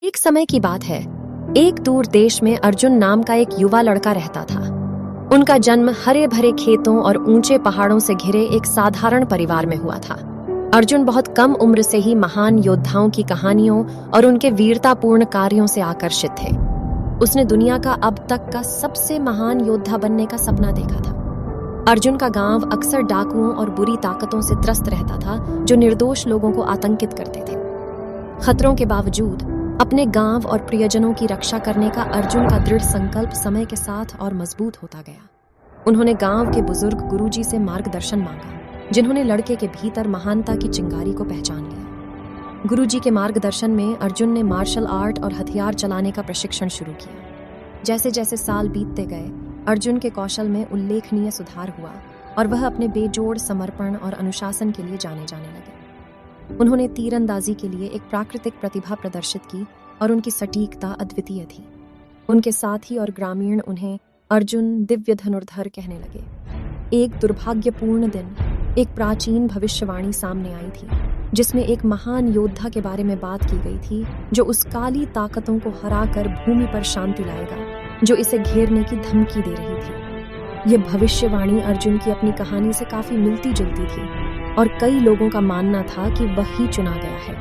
एक समय की बात है। एक दूर देश में अर्जुन नाम का एक युवा लड़का रहता था। उनका जन्म हरे भरे खेतों और ऊंचे पहाड़ों से घिरे एक साधारण परिवार में हुआ था। अर्जुन बहुत कम उम्र से ही महान योद्धाओं की कहानियों और उनके वीरतापूर्ण कार्यों से आकर्षित थे। उसने दुनिया का अब तक का सबसे महान योद्धा बनने का सपना देखा था। अर्जुन का गांव अक्सर डाकुओं और बुरी ताकतों से त्रस्त रहता था, जो निर्दोष लोगों को आतंकित करते थे। खतरों के बावजूद अपने गांव और प्रियजनों की रक्षा करने का अर्जुन का दृढ़ संकल्प समय के साथ और मजबूत होता गया। उन्होंने गांव के बुजुर्ग गुरुजी से मार्गदर्शन मांगा, जिन्होंने लड़के के भीतर महानता की चिंगारी को पहचान लिया। गुरुजी के मार्गदर्शन में अर्जुन ने मार्शल आर्ट और हथियार चलाने का प्रशिक्षण शुरू किया। जैसे जैसे साल बीतते गए, अर्जुन के कौशल में उल्लेखनीय सुधार हुआ और वह अपने बेजोड़ समर्पण और अनुशासन के लिए जाने लगे। उन्होंने तीरंदाजी के लिए एक प्राकृतिक प्रतिभा प्रदर्शित की और उनकी सटीकता अद्वितीय थी। उनके साथी और ग्रामीण उन्हें अर्जुन दिव्य धनुर्धर कहने लगे। एक दुर्भाग्यपूर्ण दिन एक प्राचीन भविष्यवाणी सामने आई थी, जिसमें एक महान योद्धा के बारे में बात की गई थी, जो उस काली ताकतों को हराकर भूमि पर शांति लाएगा, जो इसे घेरने की धमकी दे रही थी। यह भविष्यवाणी अर्जुन की अपनी कहानी से काफी मिलती जुलती थी और कई लोगों का मानना था कि वही चुना गया है।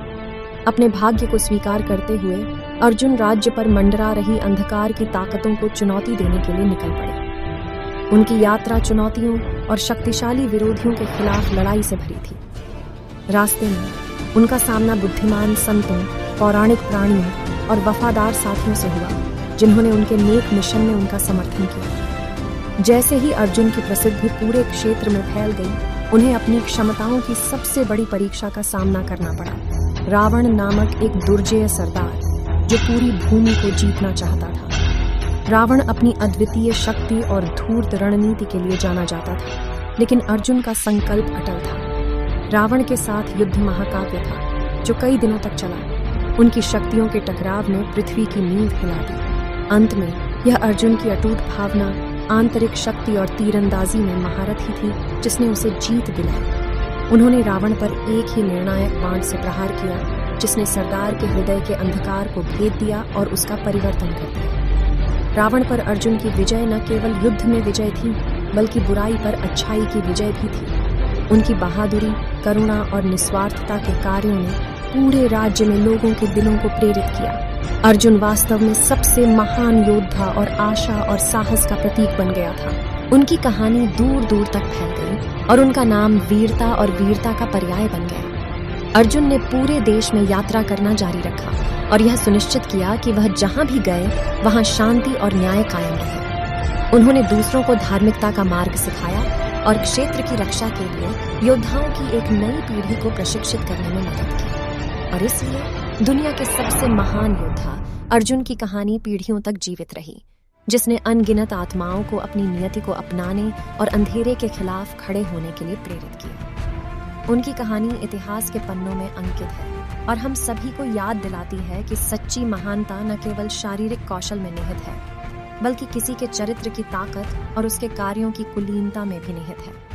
अपने भाग्य को स्वीकार करते हुए अर्जुन राज्य पर मंडरा रही अंधकार की ताकतों को चुनौती देने के लिए निकल पड़े। उनकी यात्रा चुनौतियों और शक्तिशाली विरोधियों के खिलाफ लड़ाई से भरी थी। रास्ते में उनका सामना बुद्धिमान संतों, पौराणिक प्राणियों और वफादार साथियों से हुआ, जिन्होंने उनके नेक मिशन में उनका समर्थन किया। जैसे ही अर्जुन की प्रसिद्धि पूरे क्षेत्र में फैल गई, उन्हें अपनी क्षमताओं की सबसे बड़ी परीक्षा का सामना करना पड़ा। रावण नामक एक दुर्जेय सरदार, जो पूरी भूमि को जीतना चाहता था। रावण अपनी अद्वितीय शक्ति और धूर्त रणनीति के लिए जाना जाता था, लेकिन अर्जुन का संकल्प अटल था। रावण के साथ युद्ध महाकाव्य था, जो कई दिनों तक चला। उनकी शक्तियों के टकराव ने पृथ्वी की नींव हिला दी। अंत में यह अर्जुन की अटूट भावना, आंतरिक शक्ति और तीरंदाजी में महारत ही थी, जिसने उसे जीत दिलाई। उन्होंने रावण पर एक ही निर्णायक बाण से प्रहार किया, जिसने सरदार के हृदय के अंधकार को भेद दिया और उसका परिवर्तन कर दिया। रावण पर अर्जुन की विजय न केवल युद्ध में विजय थी, बल्कि बुराई पर अच्छाई की विजय भी थी। उनकी बहादुरी, करुणा और निस्वार्थता के कार्यों ने पूरे राज्य में लोगों के दिलों को प्रेरित किया। अर्जुन वास्तव में सबसे महान योद्धा और आशा और साहस का प्रतीक बन गया था। उनकी कहानी दूर दूर तक फैल गई और उनका नाम वीरता और वीरता का पर्याय बन गया। अर्जुन ने पूरे देश में यात्रा करना जारी रखा और यह सुनिश्चित किया कि वह जहां भी गए, वहां शांति और न्याय कायम रहे। उन्होंने दूसरों को धार्मिकता का मार्ग सिखाया और क्षेत्र की रक्षा के लिए योद्धाओं की एक नई पीढ़ी को प्रशिक्षित करने में मदद की। और इसलिए दुनिया के सबसे महान योद्धा अर्जुन की कहानी पीढ़ियों तक जीवित रही, जिसने अनगिनत आत्माओं को अपनी नियति को अपनाने और अंधेरे के खिलाफ खड़े होने के लिए प्रेरित किया। उनकी कहानी इतिहास के पन्नों में अंकित है और हम सभी को याद दिलाती है कि सच्ची महानता न केवल शारीरिक कौशल में निहित है, बल्कि किसी के चरित्र की ताकत और उसके कार्यों की कुलीनता में भी निहित है।